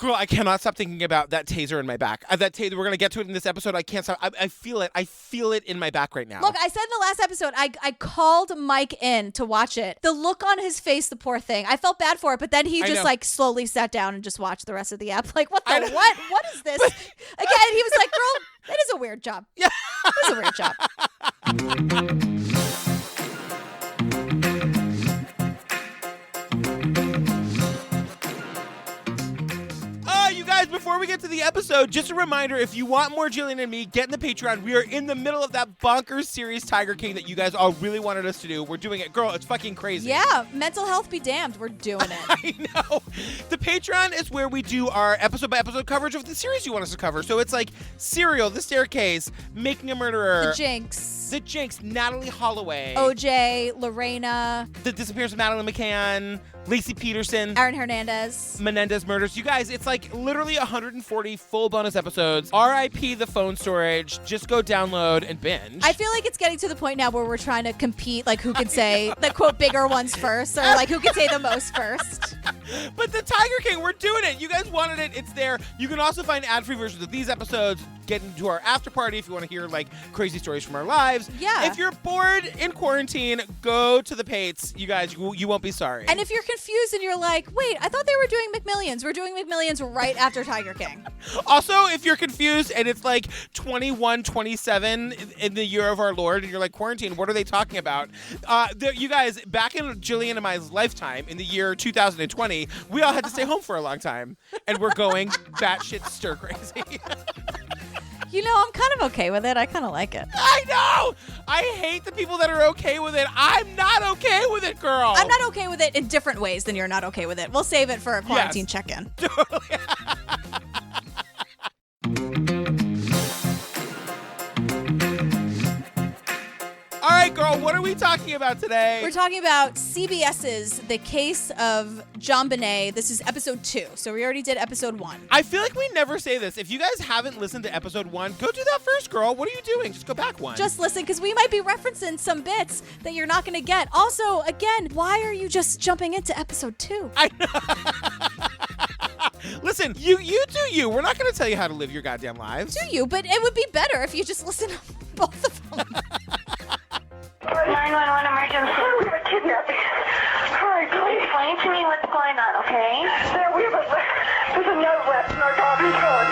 Girl, I cannot stop thinking about that taser in my back. That taser, we're going to get to it in this episode. I can't stop. I feel it. I feel it in my back right now. Look, I said in the last episode, I called Mike in to watch it. The look on his face, the poor thing. I felt bad for it, but then he just like slowly sat down and just watched the rest of the app. Like, what the what? What is this? Again, he was like, girl, that is a weird job. Yeah. That is a weird job. Before we get to the episode, just a reminder, if you want more Jillian and me, get in the Patreon. We are in the middle of that bonkers series Tiger King that you guys all really wanted us to do. We're doing it. Girl, it's fucking crazy. Yeah, mental health be damned. We're doing it. I know. The Patreon is where we do our episode-by-episode coverage of the series you want us to cover. So it's like Serial, The Staircase, Making a Murderer. The Jinx, Natalie Holloway. OJ, Lorena. The Disappearance of Madeline McCann. Laci Peterson. Aaron Hernandez. Menendez Murders. You guys, it's like literally 140 full bonus episodes. RIP the phone storage. Just go download and binge. I feel like it's getting to the point now where we're trying to compete, like who can say the quote bigger ones first, or like who can say the most first. But the Tiger King, we're doing it. You guys wanted it. It's there. You can also find ad-free versions of these episodes. Get into our after party if you want to hear like crazy stories from our lives. Yeah. If you're bored in quarantine, go to the Pates. You guys, you won't be sorry. And if you're confused and you're like, wait, I thought they were doing McMillions. We're doing McMillions right after Tiger King. Also, if you're confused and it's like 2127 in the year of our Lord and you're like, quarantine, what are they talking about? You guys, back in Jillian and my lifetime in the year 2020, we all had to stay home for a long time. And we're going batshit stir crazy. You know, I'm kind of okay with it. I kind of like it. I know! I hate the people that are okay with it. I'm not okay with it, girl. I'm not okay with it in different ways than you're not okay with it. We'll save it for a quarantine check-in. Totally. All right, girl, what are we talking about today? We're talking about CBS's The Case of JonBenet. This is episode 2. So we already did episode 1. I feel like we never say this. If you guys haven't listened to episode 1, go do that first, girl. What are you doing? Just go back one. Just listen, because we might be referencing some bits that you're not going to get. Also, again, why are you just jumping into episode 2? I know. Listen, you do you. We're not going to tell you how to live your goddamn lives. Do you? But it would be better if you just listen to both of them. 911 emergency. We have a kidnapping. Hurry, please. Explain to me what's going on, okay? There's a note left in our daughter's car.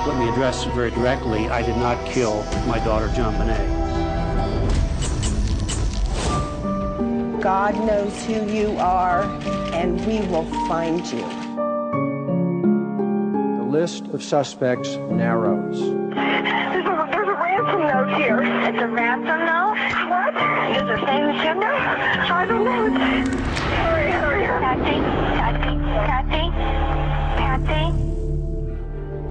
Let me address very directly. I did not kill my daughter, JonBenet. God knows who you are, and we will find you. The list of suspects narrows. There's a ransom note here. It's a ransom note? What? Is it same agenda? I don't know. Hurry. Patsy.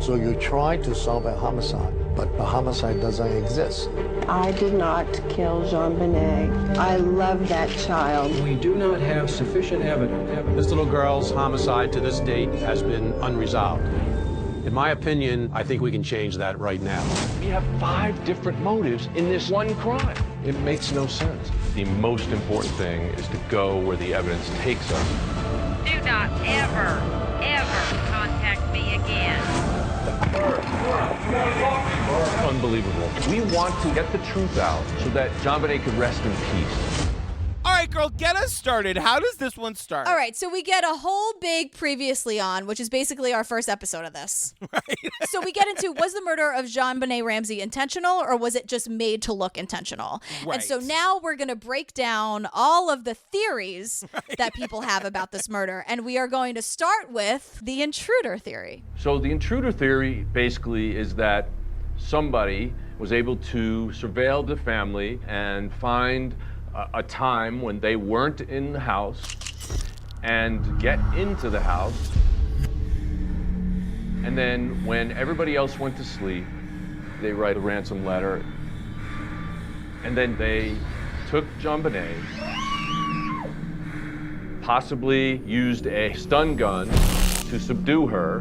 So you tried to solve a homicide, but the homicide doesn't exist. I did not kill JonBenet. I love that child. We do not have sufficient evidence. This little girl's homicide to this date has been unresolved. In my opinion, I think we can change that right now. We have 5 different motives in this one crime. It makes no sense. The most important thing is to go where the evidence takes us. Do not ever contact me again. Unbelievable. We want to get the truth out so that JonBenet can rest in peace. All right, girl, get us started. How does this one start? All right, so we get a whole big previously on, which is basically our first episode of this. Right. So we get into, was the murder of JonBenet Ramsey intentional, or was it just made to look intentional? Right. And so now we're going to break down all of the theories that people have about this murder, and we are going to start with the intruder theory. So the intruder theory basically is that somebody was able to surveil the family and find a time when they weren't in the house and get into the house. And then when everybody else went to sleep, they write a ransom letter. And then they took JonBenet, possibly used a stun gun to subdue her,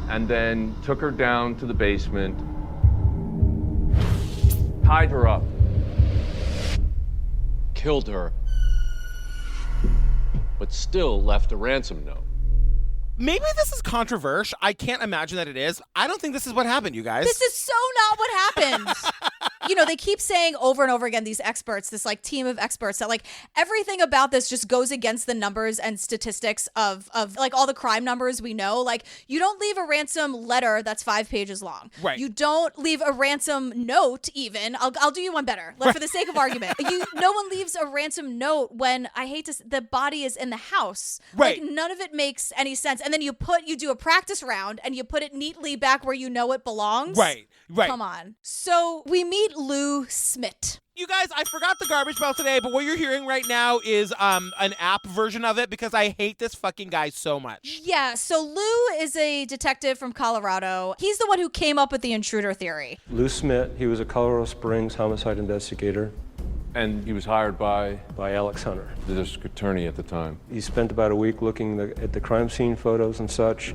and then took her down to the basement, tied her up, killed her, but still left a ransom note. Maybe this is controversial. I can't imagine that it is. I don't think this is what happened, you guys. This is so not what happened. You know, they keep saying over and over again, these experts, this like team of experts, that like everything about this just goes against the numbers and statistics of like all the crime numbers we know. Like, you don't leave a ransom letter that's 5 pages long. Right. You don't leave a ransom note even. I'll do you one better. Like, for the sake of argument. No one leaves a ransom note when, the body is in the house. Right. Like, none of it makes any sense. And then you do a practice round and you put it neatly back where you know it belongs. Right. Come on. So we meet Lou Smit. You guys, I forgot the garbage bell today, but what you're hearing right now is an app version of it because I hate this fucking guy so much. Yeah, so Lou is a detective from Colorado. He's the one who came up with the intruder theory. Lou Smit, he was a Colorado Springs homicide investigator. And he was hired by Alex Hunter, the district attorney at the time. He spent about a week looking at the crime scene photos and such,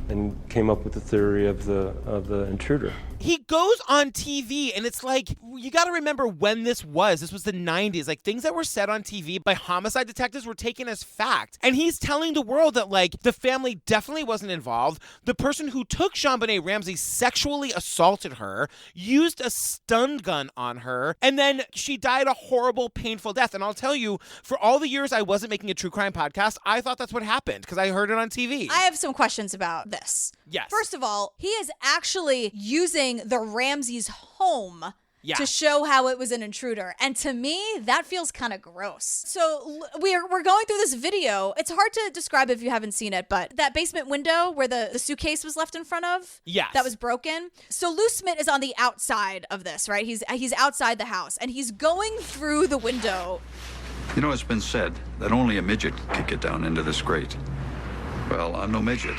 and came up with the theory of the intruder. He goes on TV and it's like, you got to remember when this was. This was the 90s. Like, things that were said on TV by homicide detectives were taken as fact. And he's telling the world that, like, the family definitely wasn't involved. The person who took JonBenet Ramsey sexually assaulted her, used a stun gun on her, and then she died a horrible, painful death. And I'll tell you, for all the years I wasn't making a true crime podcast, I thought that's what happened because I heard it on TV. I have some questions about this. Yes. First of all, he is actually using the Ramsey's home Yeah. to show how it was an intruder. And to me, that feels kind of gross. So we're going through this video. It's hard to describe if you haven't seen it, but that basement window where the suitcase was left in front of, yes, that was broken. So Lou Smit is on the outside of this, right? He's outside the house and he's going through the window. You know, it's been said that only a midget could get down into this grate. Well, I'm no midget,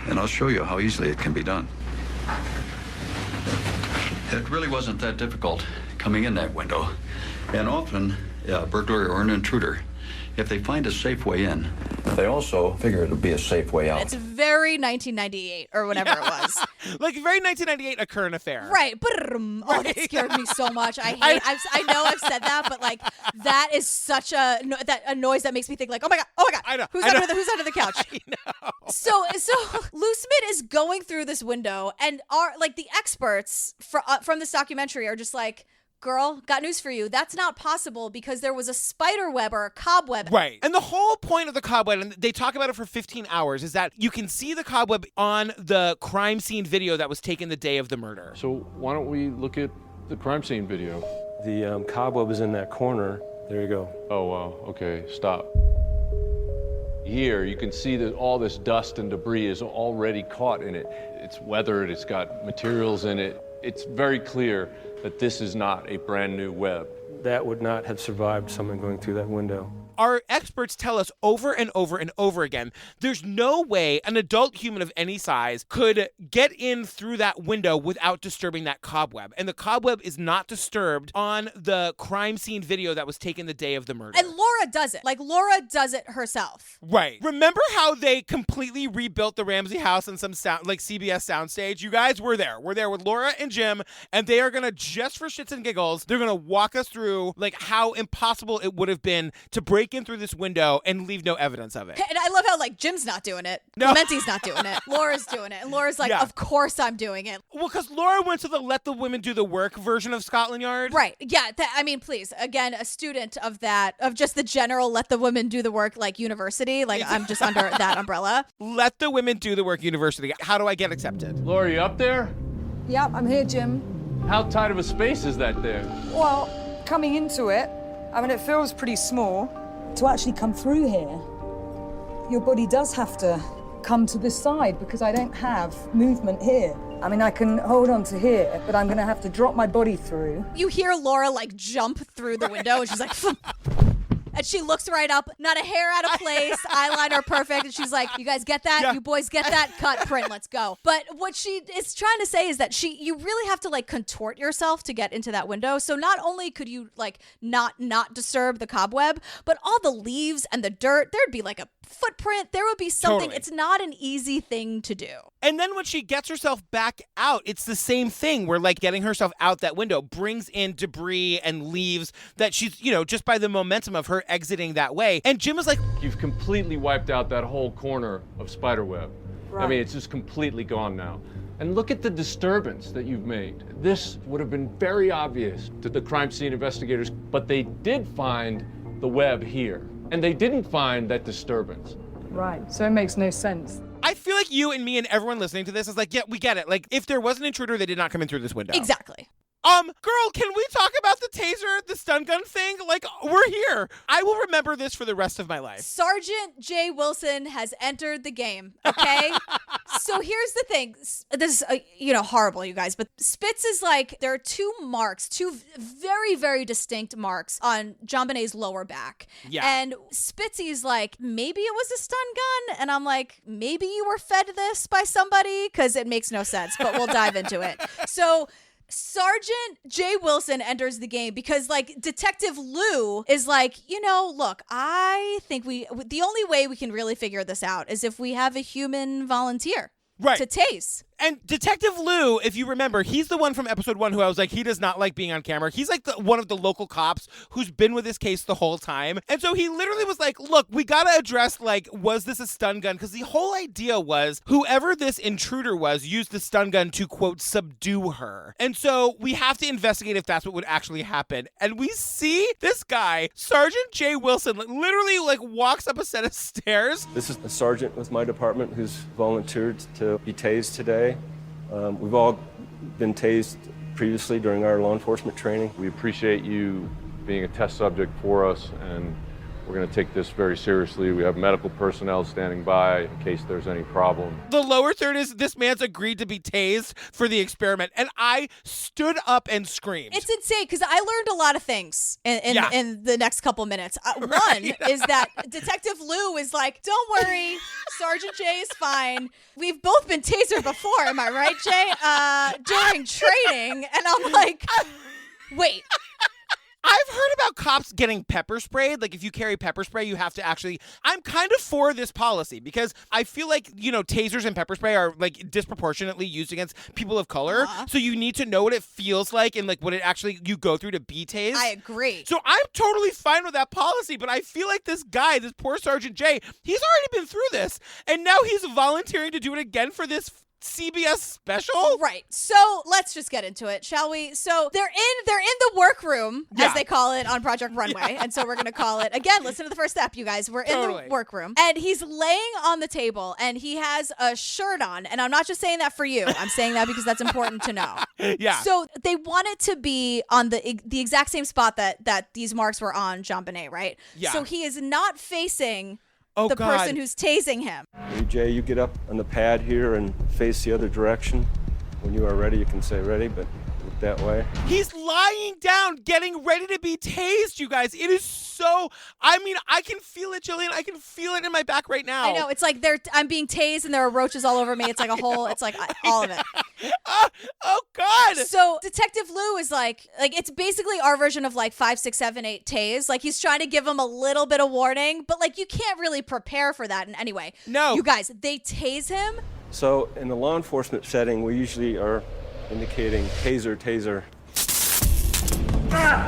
and I'll show you how easily it can be done. It really wasn't that difficult coming in that window. And often, a burglar or an intruder, if they find a safe way in, they also figure it'll be a safe way out. It's very 1998 or whatever it was. Like, very 1998 A Current Affair. Right. Oh, that scared me so much. I know I've said that, but like, that is such a noise that makes me think like, oh my God. I know. Who's under the couch? I know. So Lou Smit is going through this window, and the experts from this documentary are just like, girl, got news for you. That's not possible because there was a spider web or a cobweb. Right. And the whole point of the cobweb, and they talk about it for 15 hours, is that you can see the cobweb on the crime scene video that was taken the day of the murder. So why don't we look at the crime scene video? The cobweb is in that corner. There you go. Oh, wow. Okay, stop. Here, you can see that all this dust and debris is already caught in it. It's weathered, it's got materials in it. It's very clear that this is not a brand new web. That would not have survived someone going through that window. Our experts tell us over and over and over again, there's no way an adult human of any size could get in through that window without disturbing that cobweb. And the cobweb is not disturbed on the crime scene video that was taken the day of the murder. And Laura does it. Like, Laura does it herself. Right. Remember how they completely rebuilt the Ramsey house in some CBS soundstage? You guys were there. We're there with Laura and Jim, and they are going to, just for shits and giggles, they're going to walk us through like how impossible it would have been to break in through this window and leave no evidence of it. And I love how like Jim's not doing it. No. Clementi's not doing it. Laura's doing it. And Laura's like, Yeah. Of course I'm doing it. Well, because Laura went to the let the women do the work version of Scotland Yard. Right. Yeah. Please. Again, a student of just the general let the women do the work like university. Like I'm just under that umbrella. Let the women do the work university. How do I get accepted? Laura, you up there? Yep, I'm here, Jim. How tight of a space is that there? Well, coming into it, I mean, it feels pretty small. To actually come through here, your body does have to come to this side because I don't have movement here. I mean, I can hold on to here, but I'm going to have to drop my body through. You hear Laura like jump through the window and she's like, And she looks right up, not a hair out of place, eyeliner perfect. And she's like, you guys get that? Yeah. You boys get that? Cut, print, let's go. But what she is trying to say is that you really have to like contort yourself to get into that window. So not only could you like not disturb the cobweb, but all the leaves and the dirt, there'd be like a footprint. There would be something. Totally. It's not an easy thing to do. And then when she gets herself back out, it's the same thing where like getting herself out that window brings in debris and leaves that she's, you know, just by the momentum of her exiting that way. And Jim is like, You've completely wiped out that whole corner of spiderweb. Right. I mean, it's just completely gone now. And look at the disturbance that you've made. This would have been very obvious to the crime scene investigators, but they did find the web here. And they didn't find that disturbance. Right, so it makes no sense. I feel like you and me and everyone listening to this is like, yeah, we get it. Like, if there was an intruder, they did not come in through this window. Exactly. Girl, can we talk about the taser, the stun gun thing? Like, we're here. I will remember this for the rest of my life. Sergeant J. Wilson has entered the game, okay? So here's the thing. This is, horrible, you guys, but Spitz is like, there are two very, very distinct marks on JonBenet's lower back. Yeah. And Spitzy's like, maybe it was a stun gun? And I'm like, maybe you were fed this by somebody? Because it makes no sense, but we'll dive into it. So Sergeant J. Wilson enters the game because, like, Detective Lou is like, look, I think the only way we can really figure this out is if we have a human volunteer to tase. And Detective Lou, if you remember, he's the one from episode 1 who I was like, he does not like being on camera. He's like one of the local cops who's been with this case the whole time. And so he literally was like, look, we got to address, like, was this a stun gun? Because the whole idea was whoever this intruder was used the stun gun to, quote, subdue her. And so we have to investigate if that's what would actually happen. And we see this guy, Sergeant J. Wilson, literally, like, walks up a set of stairs. This is a sergeant with my department who's volunteered to be tased today. We've all been tased previously during our law enforcement training. We appreciate you being a test subject for us, and we're going to take this very seriously. We have medical personnel standing by in case there's any problem. The lower third is this man's agreed to be tased for the experiment, and I stood up and screamed. It's insane because I learned a lot of things in the next couple minutes. One is that Detective Lou is like, don't worry, Sergeant J is fine. We've both been tasered before, am I right, Jay? During training. And I'm like, wait. I've heard about cops getting pepper sprayed. Like, if you carry pepper spray, you have to actually... I'm kind of for this policy because I feel like, tasers and pepper spray are, like, disproportionately used against people of color. So you need to know what it feels like and, like, what it actually you go through to be tased. I agree. So I'm totally fine with that policy, but I feel like this guy, this poor Sergeant J, he's already been through this, and now he's volunteering to do it again for this CBS special? Right. So let's just get into it, shall we? So they're in the workroom, as they call it on Project Runway. And so we're going to call it, again, listen to the first step, you guys. We're in the workroom. And he's laying on the table, and he has a shirt on. And I'm not just saying that for you. I'm saying that because that's important to know. Yeah. So they want it to be on the exact same spot that these marks were on JonBenet, right? Yeah. So he is not facing... Oh, the God. person who's tasing him. Hey, Jay, you get up on the pad here and face the other direction. When you are ready, you can say ready, but look that way. He's lying down, getting ready to be tased, you guys. It is so... I mean, I can feel it, Jillian. I can feel it in my back right now. I know. It's like I'm being tased and there are roaches all over me. It's like a whole... It's like all of it. Oh, God. So Detective Lou is like it's basically our version of like 5, 6, 7, 8 tase. Like he's trying to give him a little bit of warning, but like you can't really prepare for that in any way. No. You guys, they tase him. So in the law enforcement setting, we usually are indicating taser.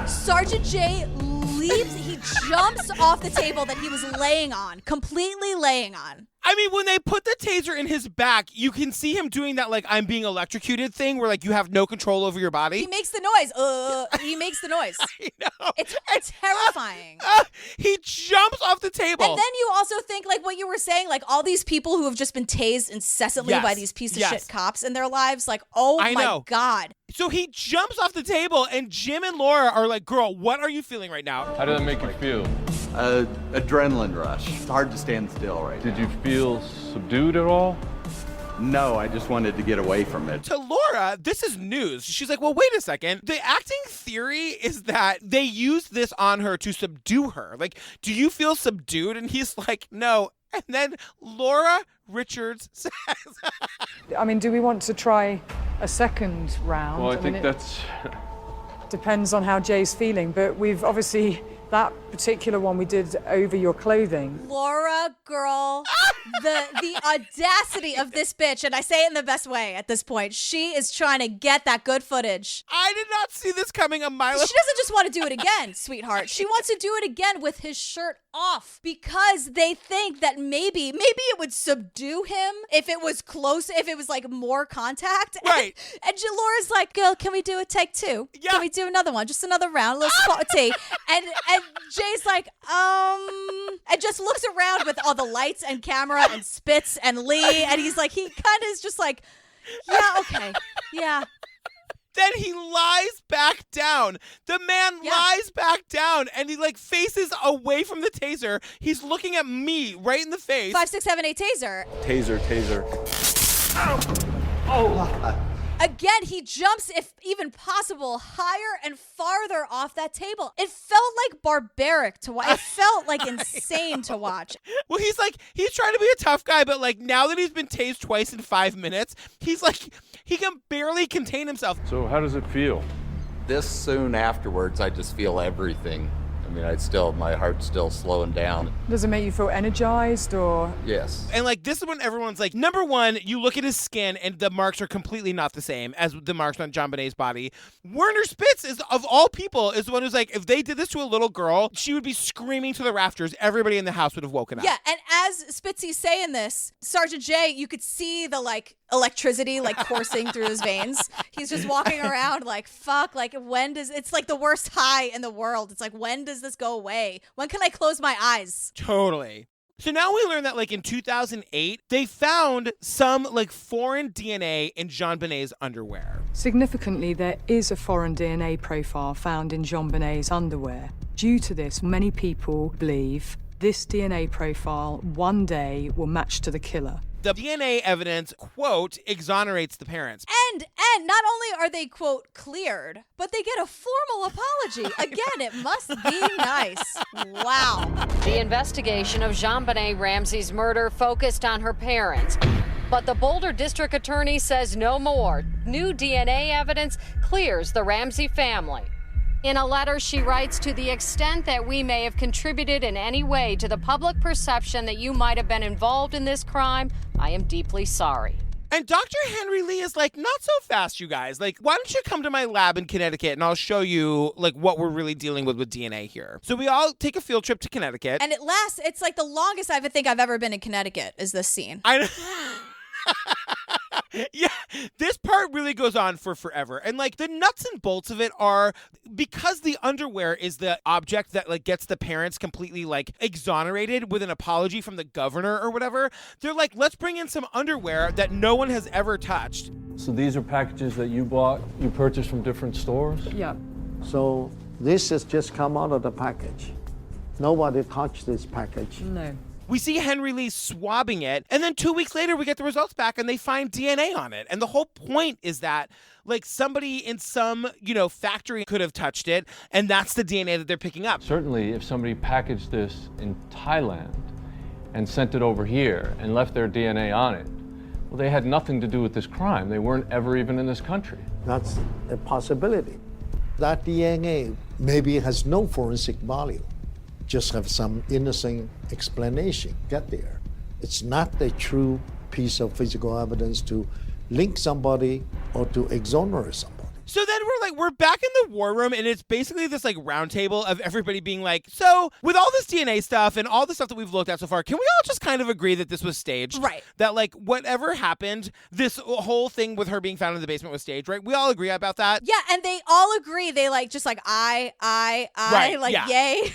Sergeant J leaps, he jumps off the table that he was laying on, completely laying on. I mean, when they put the taser in his back, you can see him doing that, like, I'm being electrocuted thing where, like, you have no control over your body. He makes the noise. He makes the noise. I know. It's terrifying. He jumps off the table. And then you also think, like, what you were saying, like, all these people who have just been tased incessantly by these piece of shit cops in their lives, like, oh my God. So he jumps off the table, and Jim and Laura are like, girl, what are you feeling right now? How did that make you feel? Adrenaline rush. It's hard to stand still right now. Did you feel subdued at all? No, I just wanted to get away from it. To Laura, this is news. She's like, well, wait a second. The acting theory is that they used this on her to subdue her. Like, do you feel subdued? And he's like, no. And then Laura Richards says... I mean, do we want to try a second round? Well, I think that's... Depends on how Jay's feeling, but we've obviously... That particular one we did over your clothing. Laura, girl, the audacity of this bitch, and I say it in the best way at this point, she is trying to get that good footage. I did not see this coming a mile. She doesn't just want to do it again, sweetheart. She wants to do it again with his shirt off because they think that maybe it would subdue him if it was close, if it was like more contact. Right. And Laura's like, girl, can we do a take two? Yeah. Can we do another one? Just another round, a little spot of tea. And Jay's like, and just looks around with all the lights and camera and Spitz and Lee, and he's like, he kind of is just like, yeah, okay, yeah. Then he lies back down. The man lies back down, and he like faces away from the taser. He's looking at me right in the face. 5, 6, 7, 8 taser. Taser. Oh. Again, he jumps, if even possible, higher and farther off that table. It felt like barbaric to watch. It felt like insane to watch. Well, he's trying to be a tough guy, but like now that he's been tased twice in 5 minutes, he's like, he can barely contain himself. So how does it feel? This soon afterwards, I just feel everything. I mean, my heart's still slowing down. Does it make you feel energized or? Yes. And like, this is when everyone's like, number one, you look at his skin and the marks are completely not the same as the marks on JonBenet's body. Werner Spitz is, of all people, is the one who's like, if they did this to a little girl, she would be screaming to the rafters. Everybody in the house would have woken up. Yeah, and as Spitzy's saying this, Sergeant J, you could see the like electricity like coursing through his veins. He's just walking around like, fuck, like when does, it's like the worst high in the world. It's like, when does this go away? When can I close my eyes? Totally. So now we learn that like in 2008, they found some like foreign DNA in JonBenet's underwear. Significantly, there is a foreign DNA profile found in JonBenet's underwear. Due to this, many people believe this DNA profile one day will match to the killer. The DNA evidence, quote, exonerates the parents. And not only are they, quote, cleared, but they get a formal apology. Again, it must be nice. Wow. The investigation of JonBenet Ramsey's murder focused on her parents. But the Boulder District Attorney says no more. New DNA evidence clears the Ramsey family. In a letter, she writes, to the extent that we may have contributed in any way to the public perception that you might have been involved in this crime, I am deeply sorry. And Dr. Henry Lee is like, not so fast, you guys. Like, why don't you come to my lab in Connecticut and I'll show you like what we're really dealing with DNA here. So we all take a field trip to Connecticut. And it lasts, it's like the longest I think I've ever been in Connecticut is this scene. Yeah, this part really goes on for forever. And like the nuts and bolts of it are because the underwear is the object that like gets the parents completely like exonerated with an apology from the governor or whatever. They're like, let's bring in some underwear that no one has ever touched. So these are packages that you purchased from different stores? Yeah. So this has just come out of the package. Nobody touched this package. No. We see Henry Lee swabbing it, and then 2 weeks later, we get the results back, and they find DNA on it. And the whole point is that, like, somebody in some, factory could have touched it, and that's the DNA that they're picking up. Certainly, if somebody packaged this in Thailand and sent it over here and left their DNA on it, well, they had nothing to do with this crime. They weren't ever even in this country. That's a possibility. That DNA maybe has no forensic value. Just have some innocent explanation get there. It's not a true piece of physical evidence to link somebody or to exonerate somebody. So then we're back in the war room, and it's basically this like round table of everybody being like, so with all this DNA stuff and all the stuff that we've looked at so far, can we all just kind of agree that this was staged? Right. That like whatever happened, this whole thing with her being found in the basement was staged, right? We all agree about that? Yeah, and they all agree. They like just like I, right, like yeah. yay.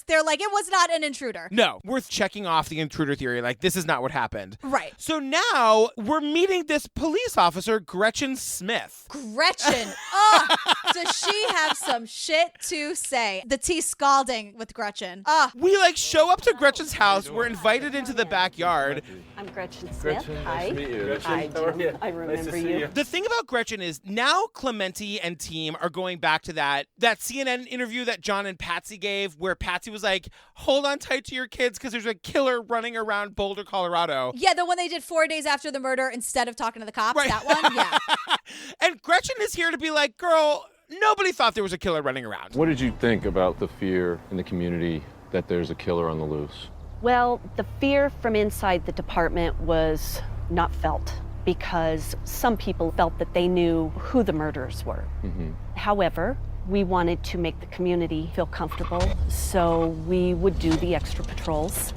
They're like, it was not an intruder. No, worth checking off the intruder theory. Like, this is not what happened. Right. So now we're meeting this police officer, Gretchen Smith. Gretchen. Does she have some shit to say? The tea scalding with Gretchen. We show up to Gretchen's house. We're invited into the backyard. I'm Gretchen Smith. Gretchen, Hi. nice to meet you. Gretchen, Hi, how are you? I remember you. The thing about Gretchen is now Clemente and team are going back to that CNN interview that John and Patsy gave, where Patsy was like, hold on tight to your kids because there's a killer running around Boulder, Colorado. Yeah, the one they did 4 days after the murder instead of talking to the cops. Right. That one, yeah. And Gretchen is here to be like, girl, nobody thought there was a killer running around. What did you think about the fear in the community that there's a killer on the loose? Well, the fear from inside the department was not felt because some people felt that they knew who the murderers were. Mm-hmm. However, we wanted to make the community feel comfortable, so we would do the extra patrols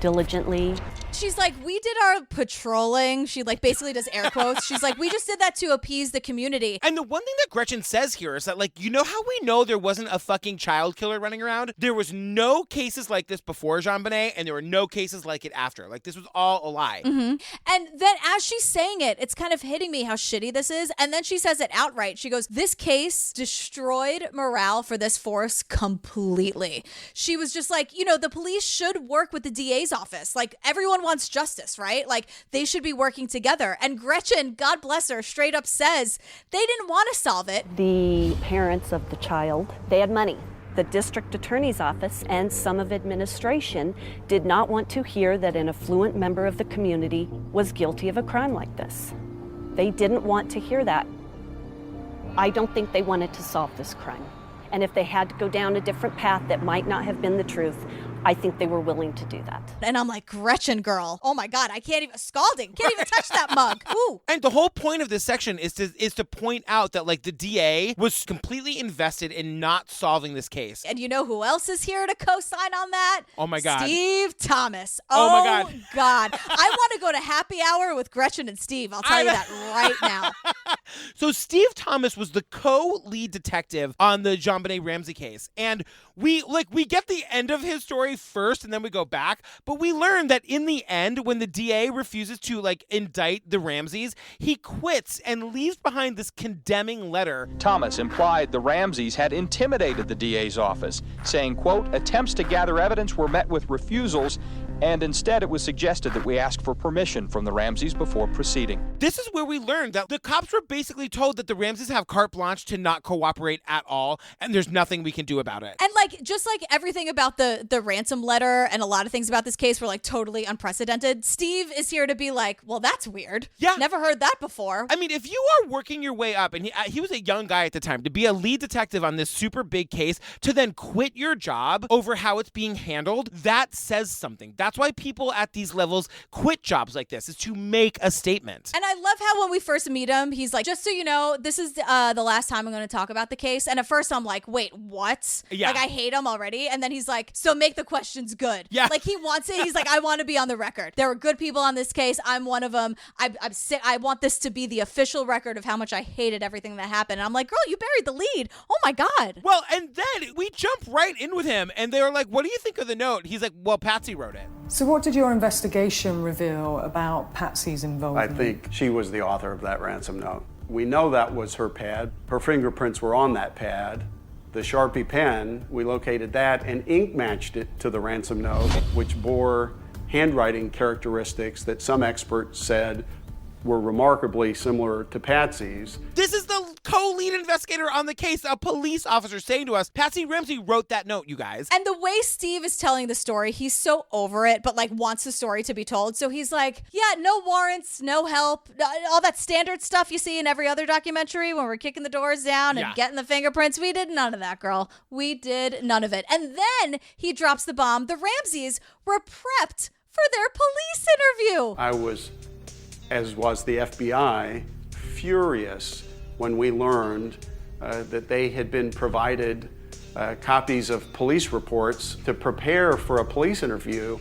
diligently. She's like, we did our patrolling. She basically does air quotes. She's like, we just did that to appease the community. And the one thing that Gretchen says here is that, you know how we know there wasn't a fucking child killer running around? There was no cases like this before JonBenet, and there were no cases like it after. This was all a lie. Mm-hmm. And then as she's saying it, it's kind of hitting me how shitty this is. And then she says it outright. She goes, this case destroyed morale for this force completely. She was just like, the police should work with the DA's office. Everyone wants justice, right? They should be working together. And Gretchen, God bless her, straight up says they didn't want to solve it. The parents of the child, they had money. The district attorney's office and some of administration did not want to hear that an affluent member of the community was guilty of a crime like this. They didn't want to hear that. I don't think they wanted to solve this crime. And if they had to go down a different path that might not have been the truth, I think they were willing to do that. And I'm like, Gretchen, girl. Oh my God, I can't even, scalding. Can't even touch that mug. Ooh. And the whole point of this section is to point out that the DA was completely invested in not solving this case. And you know who else is here to co-sign on that? Oh my God. Steve Thomas. Oh my God. God. I want to go to happy hour with Gretchen and Steve. I'll tell you that right now. So Steve Thomas was the co-lead detective on the JonBenet Ramsey case. And we get the end of his story first and then we go back, but we learn that in the end, when the DA refuses to indict the Ramseys, he quits and leaves behind this condemning letter. Thomas implied the Ramseys had intimidated the DA's office, saying, quote, attempts to gather evidence were met with refusals, and instead it was suggested that we ask for permission from the Ramseys before proceeding. This is where we learned that the cops were basically told that the Ramseys have carte blanche to not cooperate at all, and there's nothing we can do about it. And just like everything about the ransom letter and a lot of things about this case were totally unprecedented, Steve is here to be like, well, that's weird. Yeah. Never heard that before. I mean, if you are working your way up, and he was a young guy at the time, to be a lead detective on this super big case, to then quit your job over how it's being handled, that says something. That's why people at these levels quit jobs like this, is to make a statement. And I love how when we first meet him, he's like, just so you know, this is the last time I'm going to talk about the case. And at first I'm like, wait, what? Yeah. I hate him already. And then he's like, so make the questions good. Yeah. He wants it. He's like, I want to be on the record. There were good people on this case. I'm one of them. I'm sick. I want this to be the official record of how much I hated everything that happened. And I'm like, girl, you buried the lead. Oh my God. Well, and then we jump right in with him and they were like, what do you think of the note? He's like, well, Patsy wrote it. So what did your investigation reveal about Patsy's involvement? I think she was the author of that ransom note. We know that was her pad. Her fingerprints were on that pad. The Sharpie pen, we located that and ink matched it to the ransom note, which bore handwriting characteristics that some experts said were remarkably similar to Patsy's. This is the co-lead investigator on the case, a police officer saying to us, Patsy Ramsey wrote that note, you guys. And the way Steve is telling the story, he's so over it, but wants the story to be told. So he's like, yeah, no warrants, no help, all that standard stuff you see in every other documentary when we're kicking the doors down and getting the fingerprints. We did none of that, girl. We did none of it. And then he drops the bomb. The Ramseys were prepped for their police interview. I was, as was the FBI, furious when we learned that they had been provided copies of police reports to prepare for a police interview.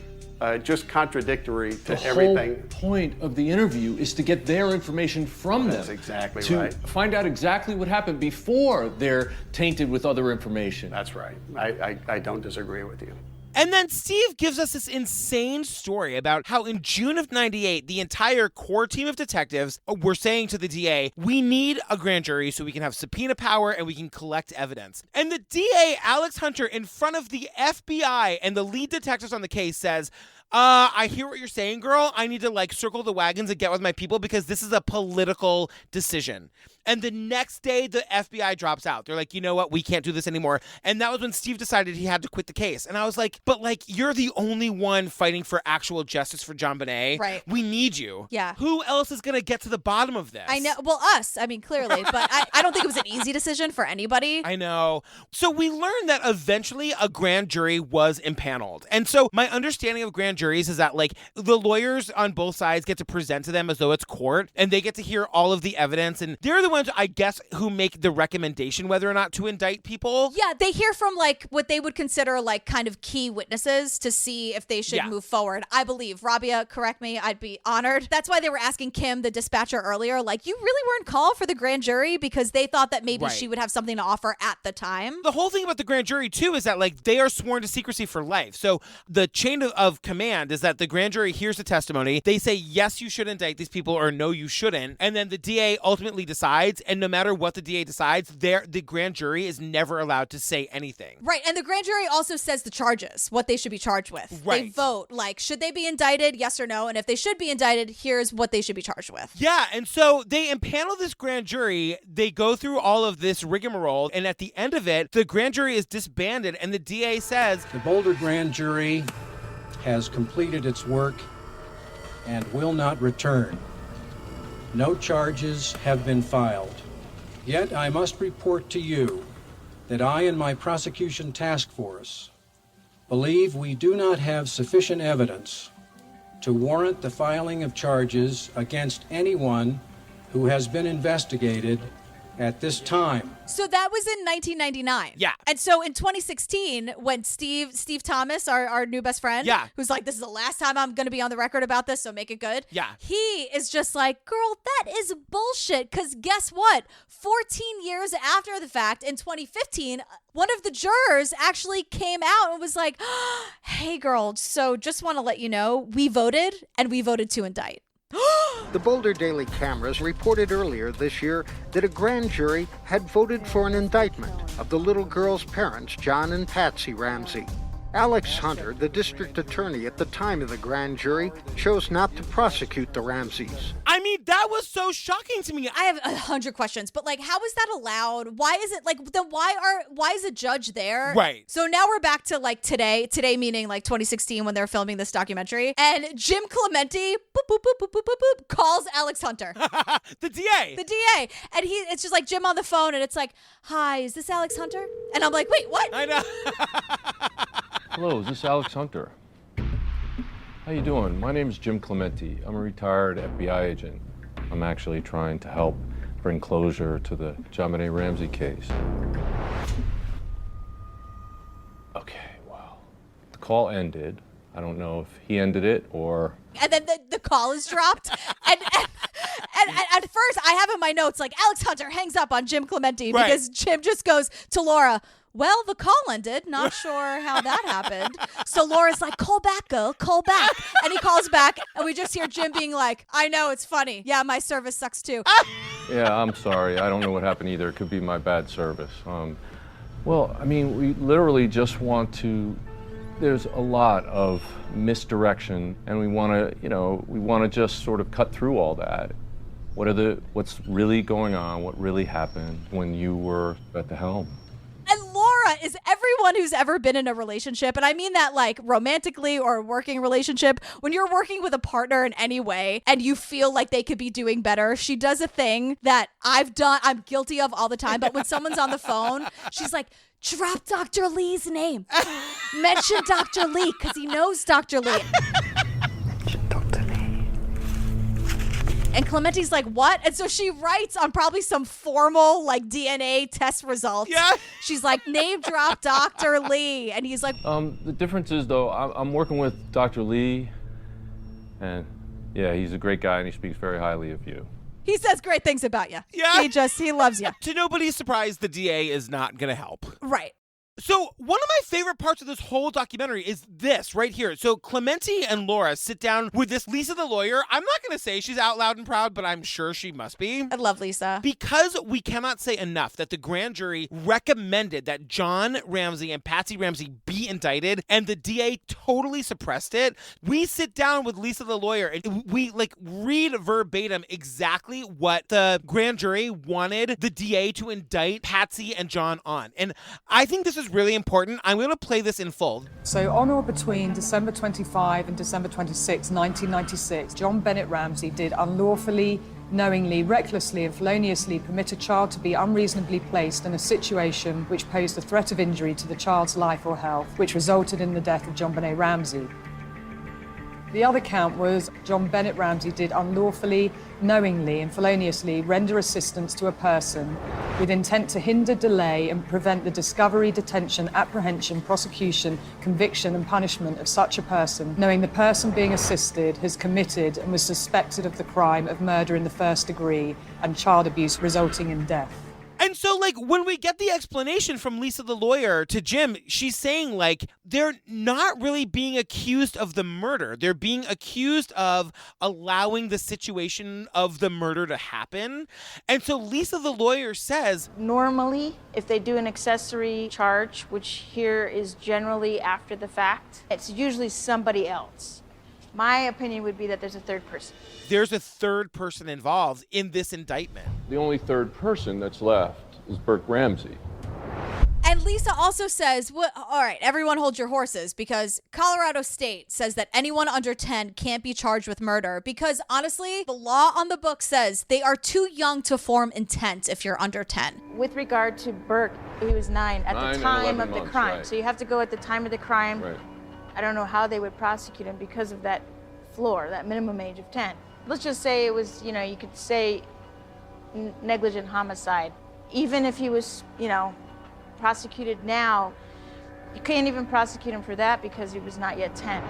just contradictory to The everything. whole point of the interview is to get their information from them. That's exactly to right. find out exactly what happened before they're tainted with other information. That's right. I don't disagree with you. And then Steve gives us this insane story about how in June of 98, the entire core team of detectives were saying to the DA, we need a grand jury so we can have subpoena power and we can collect evidence. And the DA, Alex Hunter, in front of the FBI and the lead detectives on the case says, I hear what you're saying, girl. I need to circle the wagons and get with my people because this is a political decision. And the next day, the FBI drops out. They're like, you know what? We can't do this anymore. And that was when Steve decided he had to quit the case. And I was like, but you're the only one fighting for actual justice for JonBenet. Right. We need you. Yeah. Who else is going to get to the bottom of this? I know. Well, us. I mean, clearly. But I don't think it was an easy decision for anybody. I know. So we learned that eventually a grand jury was impaneled. And so my understanding of grand juries is that the lawyers on both sides get to present to them as though it's court and they get to hear all of the evidence. And they're the ones, I guess, who make the recommendation whether or not to indict people. Yeah, they hear from what they would consider kind of key witnesses to see if they should move forward. I believe. Rabia, correct me. I'd be honored. That's why they were asking Kim, the dispatcher, earlier, you really weren't called for the grand jury because they thought that maybe she would have something to offer at the time. The whole thing about the grand jury, too, is that they are sworn to secrecy for life. So the chain of command is that the grand jury hears the testimony. They say, yes, you should indict these people, or no, you shouldn't. And then the DA ultimately decides. And no matter what the DA decides, the grand jury is never allowed to say anything. Right. And the grand jury also says the charges, what they should be charged with. Right. They vote, should they be indicted? Yes or no. And if they should be indicted, here's what they should be charged with. Yeah. And so they impanel this grand jury. They go through all of this rigmarole. And at the end of it, the grand jury is disbanded. And the DA says, The Boulder grand jury has completed its work and will not return. No charges have been filed. Yet I must report to you that I and my prosecution task force believe we do not have sufficient evidence to warrant the filing of charges against anyone who has been investigated at this time. So that was in 1999. Yeah. And so in 2016, when Steve Thomas, our new best friend, who's this is the last time I'm going to be on the record about this, so make it good. Yeah. He is just girl, that is bullshit. Because guess what? 14 years after the fact, in 2015, one of the jurors actually came out and was like, hey, girl, so just want to let you know, we voted to indict. The Boulder Daily Cameras reported earlier this year that a grand jury had voted for an indictment of the little girl's parents, John and Patsy Ramsey. Alex Hunter, the district attorney at the time of the grand jury, chose not to prosecute the Ramseys. I mean, that was so shocking to me. I have 100 questions, but how is that allowed? Why is it then why is a judge there? Right. So now we're back to today meaning 2016 when they're filming this documentary, and Jim Clemente boop, boop, boop, boop, boop, boop, boop, calls Alex Hunter. The DA. And it's just Jim on the phone, and it's hi, is this Alex Hunter? And I'm like, wait, what? I know. Hello, is this Alex Hunter? How you doing? My name is Jim Clemente. I'm a retired FBI agent. I'm actually trying to help bring closure to the JonBenet Ramsey case. Okay, well, the call ended. I don't know if he ended it or... And then the call is dropped. and at first, I have in my notes, Alex Hunter hangs up on Jim Clemente because Jim just goes to Laura, well, the call ended. Not sure how that happened. So Laura's like, call back, girl, call back. And he calls back, and we just hear Jim being like, I know, it's funny. Yeah, my service sucks too. Yeah, I'm sorry. I don't know what happened either. It could be my bad service. Well, I mean, we literally just want to... There's a lot of misdirection, and we want to just sort of cut through all that. What's really going on? What really happened when you were at the helm? And Laura is everyone who's ever been in a relationship, and I mean that romantically or a working relationship. When you're working with a partner in any way and you feel like they could be doing better, she does a thing that I'm guilty of all the time, but when someone's on the phone, she's like, drop Dr. Lee's name. Mention Dr. Lee, because he knows Dr. Lee. Dr. Lee. And Clementi's like, what? And so she writes on probably some formal like DNA test results. Yeah. She's like, name drop Dr. Lee. And he's like, The difference is, though, I'm working with Dr. Lee, and yeah, he's a great guy, and he speaks very highly of you. he says great things about you. Yeah. He loves you. To nobody's surprise, the DA is not going to help. Right. So one of my favorite parts of this whole documentary is this right here. So Clemente and Laura sit down with this Lisa the lawyer. I'm not going to say she's out loud and proud, but I'm sure she must be. I love Lisa. Because we cannot say enough that the grand jury recommended that John Ramsey and Patsy Ramsey be indicted, and the DA totally suppressed it. We sit down with Lisa the lawyer and we read verbatim exactly what the grand jury wanted the DA to indict Patsy and John on. And I think this is really important. I'm going to play this in full. So on or between December 25 and December 26, 1996, JonBenet Ramsey did unlawfully, knowingly, recklessly and feloniously permit a child to be unreasonably placed in a situation which posed a threat of injury to the child's life or health, which resulted in the death of JonBenet Ramsey. The other count was JonBenet Ramsey did unlawfully, knowingly and feloniously render assistance to a person with intent to hinder, delay and prevent the discovery, detention, apprehension, prosecution, conviction and punishment of such a person, knowing the person being assisted has committed and was suspected of the crime of murder in the first degree and child abuse resulting in death. And so, when we get the explanation from Lisa the lawyer to Jim, she's saying, they're not really being accused of the murder. They're being accused of allowing the situation of the murder to happen. And so Lisa the lawyer says, normally, if they do an accessory charge, which here is generally after the fact, it's usually somebody else. My opinion would be that there's a third person. There's a third person involved in this indictment. The only third person that's left is Burke Ramsey. And Lisa also says, all right, everyone hold your horses, because Colorado State says that anyone under 10 can't be charged with murder because, honestly, the law on the book says they are too young to form intent if you're under 10. With regard to Burke, he was 9 at the time of the crime. Right. So you have to go at the time of the crime. Right. I don't know how they would prosecute him because of that floor, that minimum age of 10. Let's just say it was, you could say negligent homicide. Even if he was, prosecuted now, you can't even prosecute him for that because he was not yet 10.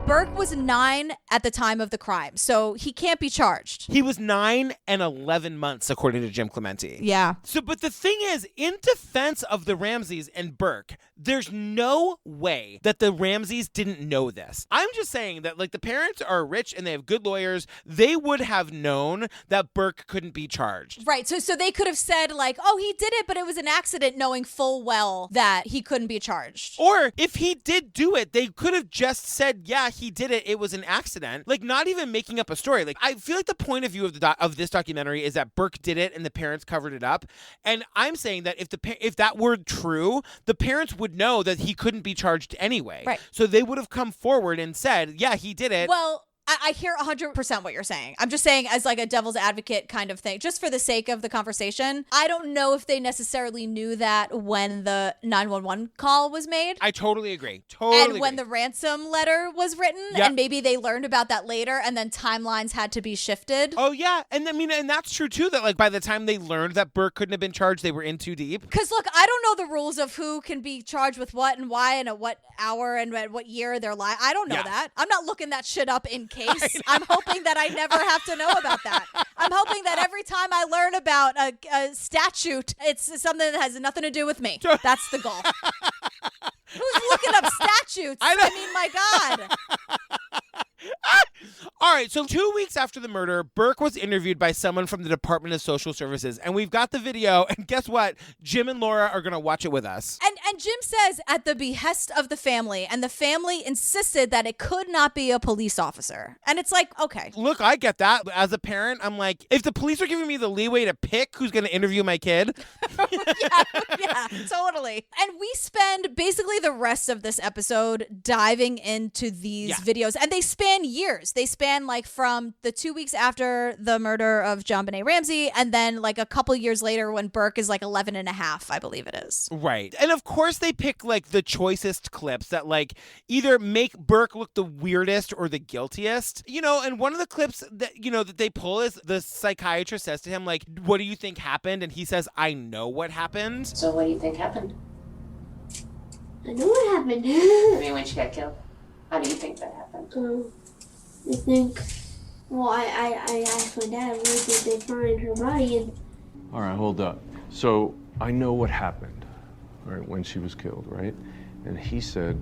Burke was 9 at the time of the crime, so he can't be charged. He was 9 and 11 months, according to Jim Clemente. Yeah. So, but the thing is, in defense of the Ramseys and Burke, there's no way that the Ramseys didn't know this. I'm just saying that, the parents are rich and they have good lawyers. They would have known that Burke couldn't be charged. Right. So they could have said, oh, he did it, but it was an accident, knowing full well that he couldn't be charged. Or if he did do it, they could have just said, yeah, he did it. It was an accident. Not even making up a story. I feel like the point of view of this documentary is that Burke did it and the parents covered it up. And I'm saying that if that were true, the parents would know that he couldn't be charged anyway. Right. So they would have come forward and said, yeah, he did it. Well, I hear 100% what you're saying. I'm just saying as a devil's advocate kind of thing, just for the sake of the conversation. I don't know if they necessarily knew that when the 911 call was made. I totally agree. And when the ransom letter was written, Yep. and maybe they learned about that later, and then timelines had to be shifted. Oh, yeah. And and that's true, too, that by the time they learned that Burke couldn't have been charged, they were in too deep. Because, look, I don't know the rules of who can be charged with what and why and at what hour and at what year they're lying. I don't know that. I'm not looking that shit up in case. I'm hoping that I never have to know about that. I'm hoping that every time I learn about a statute, it's something that has nothing to do with me. That's the goal. Who's looking up statutes? I mean, my God. All right, so 2 weeks after the murder, Burke was interviewed by someone from the Department of Social Services, and we've got the video, and guess what? Jim and Laura are going to watch it with us. And Jim says at the behest of the family, and the family insisted that it could not be a police officer. And it's okay. Look, I get that. As a parent, I'm like, if the police are giving me the leeway to pick who's going to interview my kid. yeah, totally. And we spend basically the rest of this episode diving into these videos, and they span years. They span like from the 2 weeks after the murder of JonBenet Ramsey, and then like a couple years later when Burke is like 11 and a half, I believe it is. Right. And of course they pick like the choicest clips that like either make Burke look the weirdest or the guiltiest. You know, and one of the clips that, you know, that they pull is the psychiatrist says to him, like, what do you think happened? And he says, I know what happened. So what do you think happened? I know what happened. I mean, when she got killed. How do you think that happened? I think, well, I asked my dad, where did they find her body? And All right, hold up. So I know what happened, right, when she was killed, right? And he said,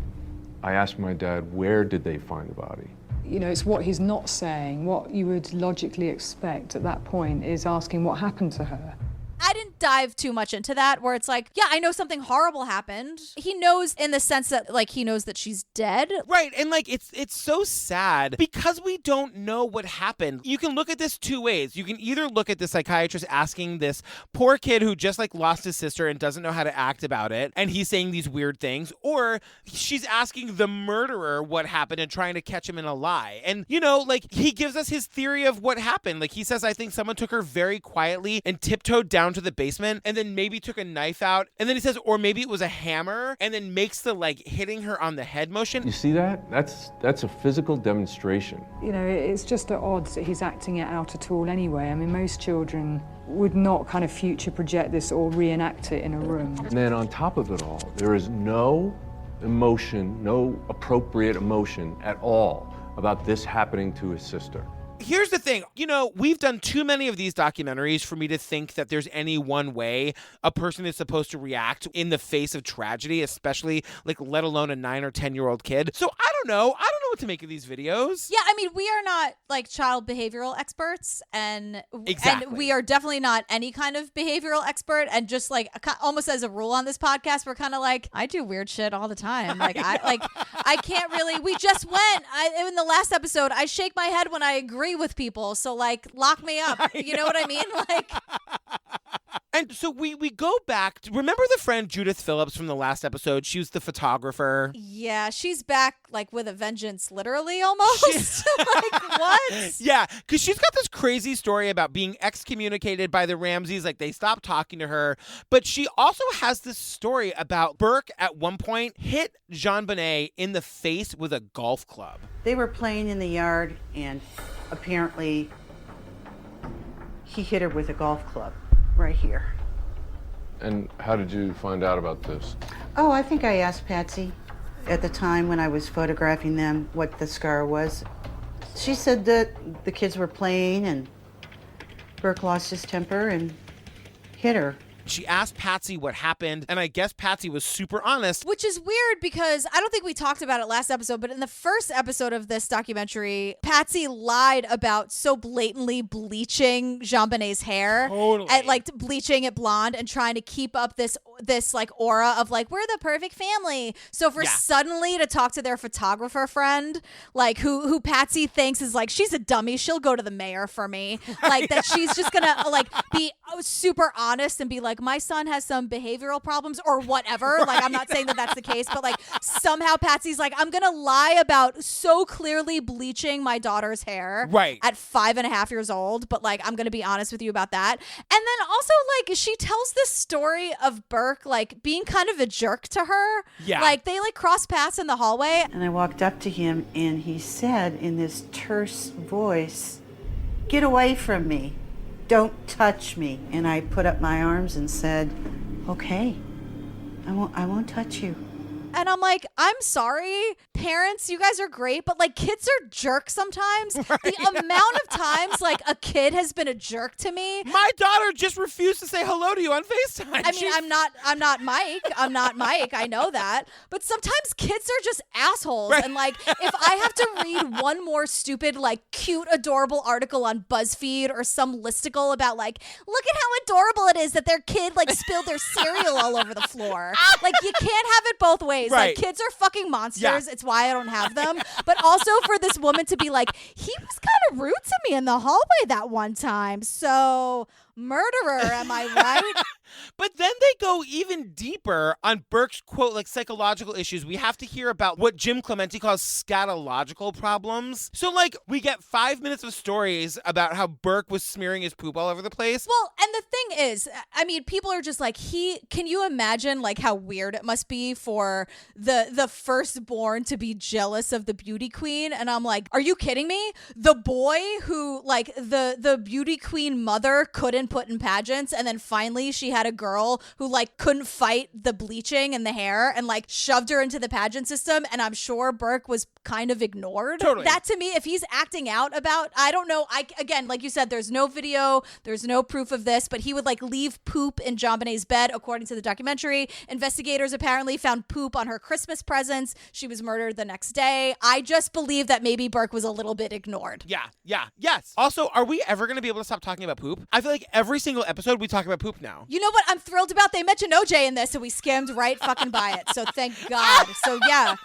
I asked my dad, where did they find the body? You know, it's what he's not saying. What you would logically expect at that point is asking what happened to her. I didn't dive too much into that, where it's like, yeah, I know something horrible happened. He knows in the sense that, like, he knows that she's dead. Right, and like it's so sad because we don't know what happened. You can look at this two ways. You can either look at the psychiatrist asking this poor kid who just like lost his sister and doesn't know how to act about it, and he's saying these weird things, or she's asking the murderer what happened and trying to catch him in a lie. And you know, like he gives us his theory of what happened. Like he says, I think someone took her very quietly and tiptoed down to the basement and then maybe took a knife out, and then he says, or maybe it was a hammer, and then makes the like hitting her on the head motion. You see that? That's a physical demonstration. You know, it's just at odds that he's acting it out at all anyway. I mean, most children would not kind of future project this or reenact it in a room. And then on top of it all, there is no emotion, no appropriate emotion at all about this happening to his sister. Here's the thing, you know, we've done too many of these documentaries for me to think that there's any one way a person is supposed to react in the face of tragedy, especially like let alone a 9 or 10-year-old kid. So I don't know what to make of these videos. Yeah, I mean, we are not like child behavioral experts, and Exactly. and we are definitely not any kind of behavioral expert. And just like almost as a rule on this podcast, we're kind of like, I do weird shit all the time. Like I can't really. We just went in the last episode. I shake my head when I agree with people. So like, lock me up. You know what I mean? Like. And so we go back. Remember the friend Judith Phillips from the last episode? She was the photographer. Yeah, she's back like with a vengeance, literally almost. Like what? Yeah, because she's got this crazy story about being excommunicated by the Ramseys. Like they stopped talking to her. But she also has this story about Burke at one point hit JonBenet in the face with a golf club. They were playing in the yard, and apparently he hit her with a golf club. Right here. And how did you find out about this? Oh, I think I asked Patsy at the time when I was photographing them what the scar was. She said that the kids were playing and Burke lost his temper and hit her. She asked Patsy what happened, and I guess Patsy was super honest. Which is weird because I don't think we talked about it last episode, but in the first episode of this documentary, Patsy lied about so blatantly bleaching JonBenet's hair. Totally. And like bleaching it blonde and trying to keep up this like aura of like, we're the perfect family. So for suddenly to talk to their photographer friend, like who Patsy thinks is like, she's a dummy, she'll go to the mayor for me. Like that she's just gonna like be super honest and be like, my son has some behavioral problems or whatever. Right. Like, I'm not saying that that's the case, but like somehow Patsy's like, I'm going to lie about so clearly bleaching my daughter's hair at 5.5 years old. But like, I'm going to be honest with you about that. And then also like, she tells this story of Burke, like being kind of a jerk to her. Yeah. Like they like cross paths in the hallway. And I walked up to him and he said in this terse voice, "Get away from me. Don't touch me." And I put up my arms and said, "Okay, I won't touch you." And I'm like, I'm sorry, parents, you guys are great, but like kids are jerks sometimes. Right. The amount of times like a kid has been a jerk to me. My daughter just refused to say hello to you on FaceTime. I mean, I'm not Mike. I'm not Mike. I know that. But sometimes kids are just assholes. Right. And like, if I have to read one more stupid, like cute, adorable article on BuzzFeed or some listicle about like, look at how adorable it is that their kid like spilled their cereal all over the floor. Like you can't have it both ways. Right. Like kids are fucking monsters. Yeah. It's why I don't have them. But also for this woman to be like, he was kind of rude to me in the hallway that one time. So murderer, am I right? But then they go even deeper on Burke's, quote, like psychological issues. We have to hear about what Jim Clemente calls scatological problems. So, like, we get 5 minutes of stories about how Burke was smearing his poop all over the place. Well, and the thing is, I mean, people are just like, can you imagine like how weird it must be for the firstborn to be jealous of the beauty queen? And I'm like, are you kidding me? The boy who like the beauty queen mother couldn't put in pageants, and then finally she had a girl who like couldn't fight the bleaching and the hair and like shoved her into the pageant system, and I'm sure Burke was kind of ignored. Totally. That to me, if he's acting out about, I don't know, again, like you said, there's no video, there's no proof of this, but he would like leave poop in JonBenet's bed, according to the documentary. Investigators apparently found poop on her Christmas presents. She was murdered the next day. I just believe that maybe Burke was a little bit ignored. Yes. Also, are we ever going to be able to stop talking about poop? I feel like every single episode we talk about poop now. You know what I'm thrilled about? They mentioned OJ in this, and we skimmed right fucking by it. So thank God. So yeah.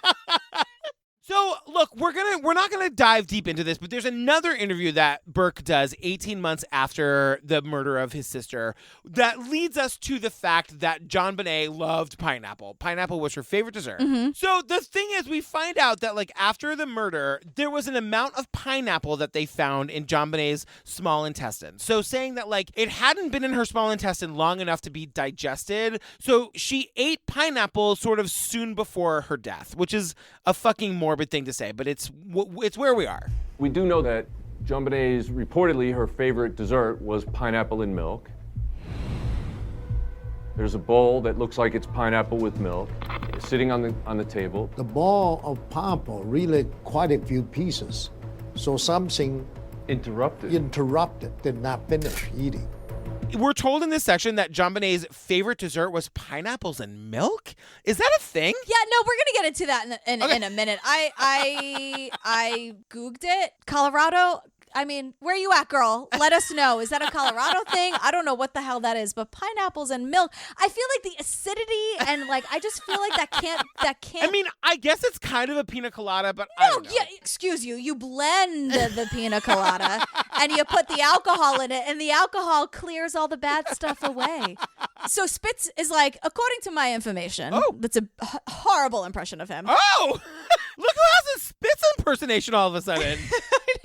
So, look, we're not gonna dive deep into this, but there's another interview that Burke does 18 months after the murder of his sister that leads us to the fact that JonBenet loved pineapple. Pineapple was her favorite dessert. Mm-hmm. So the thing is, we find out that like after the murder, there was an amount of pineapple that they found in JonBenet's small intestine. So saying that like it hadn't been in her small intestine long enough to be digested, so she ate pineapple sort of soon before her death, which is a fucking morbid thing to say, but it's where we are. We do know that JonBenet's reportedly her favorite dessert was pineapple in milk. There's a bowl that looks like it's pineapple with milk sitting on the table. The bowl of pineapple really quite a few pieces, so something interrupted, did not finish eating. We're told in this section that JonBenet's favorite dessert was pineapples and milk. Is that a thing? Yeah, no, we're gonna get into that in a minute. I googled it. Colorado. I mean, where you at, girl? Let us know. Is that a Colorado thing? I don't know what the hell that is, but pineapples and milk. I feel like the acidity and like I just feel like that can't. I mean, I guess it's kind of a pina colada, but I don't know. Yeah, excuse you. You blend the pina colada and you put the alcohol in it, and the alcohol clears all the bad stuff away. So Spitz is like, according to my information, that's a horrible impression of him. Oh, look who has a Spitz impersonation all of a sudden.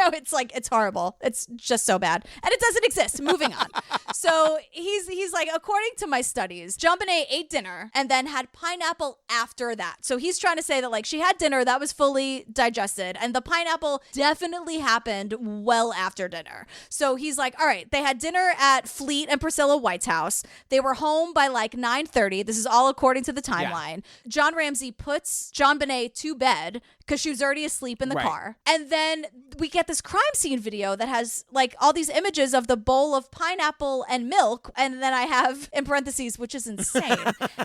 I know, it's horrible. It's just so bad. And it doesn't exist. Moving on. So he's like, according to my studies, JonBenet ate dinner and then had pineapple after that. So he's trying to say that like she had dinner that was fully digested, and the pineapple definitely happened well after dinner. So he's like, all right, they had dinner at Fleet and Priscilla White's house. They were home by like 9:30. This is all according to the timeline. Yeah. John Ramsey puts JonBenet to bed because she was already asleep in the car. And then we get this crime scene video that has like all these images of the bowl of pineapple and milk. And then I have in parentheses, which is insane.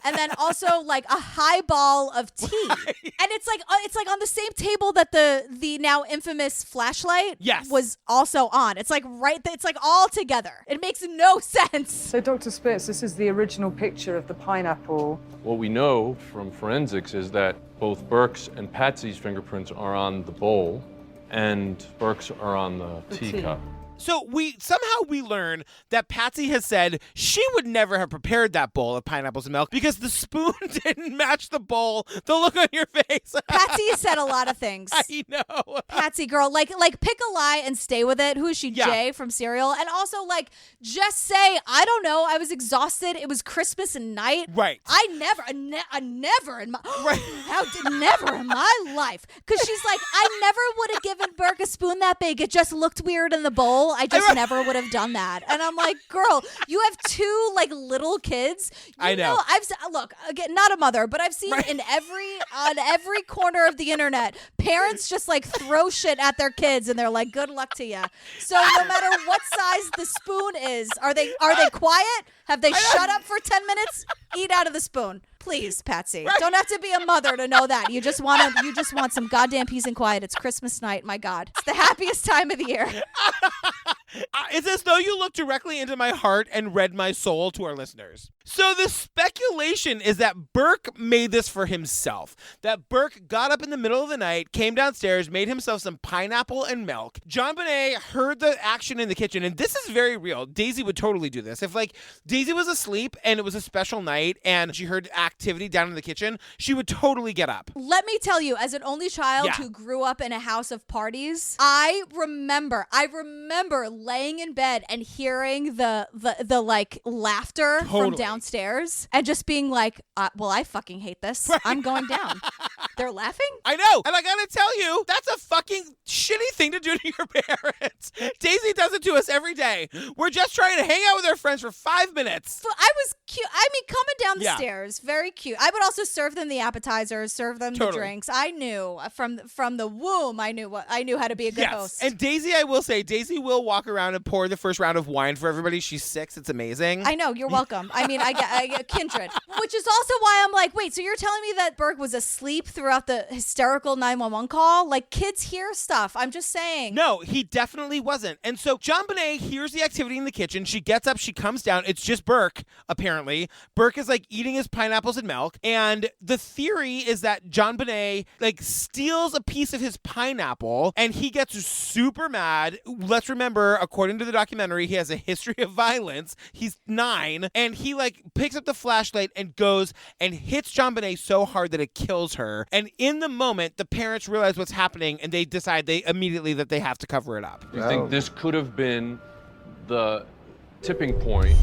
And then also like a highball of tea. And it's like on the same table that the now infamous flashlight was also on. It's like it's like all together. It makes no sense. So Dr. Spitz, this is the original picture of the pineapple. What we know from forensics is that both Burke's and Patsy's fingerprints are on the bowl, and Burke's are on the teacup. So we learn that Patsy has said she would never have prepared that bowl of pineapples and milk because the spoon didn't match the bowl. The look on your face. Patsy said a lot of things. I know. Patsy girl, like pick a lie and stay with it. Who is she? Yeah. Jay from Serial. And also like just say, I don't know, I was exhausted. It was Christmas night. Right. I never in my never in my life. Because she's like, I never would have given Burke a spoon that big. It just looked weird in the bowl. I just never would have done that. And I'm like, girl, you have two like little kids. I know. Look, again, not a mother, but I've seen on every corner of the internet, parents just like throw shit at their kids and they're like, good luck to you. So no matter what size the spoon is, are they quiet? Have they shut up for 10 minutes? Eat out of the spoon. Please, Patsy. Right. Don't have to be a mother to know that. You just want some goddamn peace and quiet. It's Christmas night. My God. It's the happiest time of the year. It's as though you looked directly into my heart and read my soul to our listeners. So the speculation is that Burke made this for himself. That Burke got up in the middle of the night, came downstairs, made himself some pineapple and milk. JonBenet heard the action in the kitchen, and this is very real. Daisy would totally do this. If like Daisy was asleep and it was a special night and she heard activity down in the kitchen, she would totally get up. Let me tell you, as an only child who grew up in a house of parties, I remember laying in bed and hearing the like laughter from downstairs and just being like, well, I fucking hate this. I'm going down. They're laughing? I know. And I gotta tell you, that's a fucking shitty thing to do to your parents. Daisy does it to us every day. We're just trying to hang out with our friends for 5 minutes. So I was cute. I mean, coming down the stairs, very cute. I would also serve them the appetizers, serve them the drinks. I knew from the womb, I knew how to be a good host. And Daisy, I will say, Daisy will walk around and pour the first round of wine for everybody. She's 6. It's amazing. I know. You're welcome. I mean, I get kindred, which is also why I'm like, wait, so you're telling me that Burke was asleep throughout the hysterical 911 call? Like, kids hear stuff. I'm just saying. No, he definitely wasn't. And so JonBenet hears the activity in the kitchen. She gets up. She comes down. It's just Burke, apparently. Burke is like eating his pineapples and milk. And the theory is that JonBenet like steals a piece of his pineapple and he gets super mad. Let's remember, according to the documentary, he has a history of violence. He's 9 and he like picks up the flashlight and goes and hits JonBenet so hard that it kills her. And in the moment, the parents realize what's happening and they decide immediately that they have to cover it up. Do you think this could have been the tipping point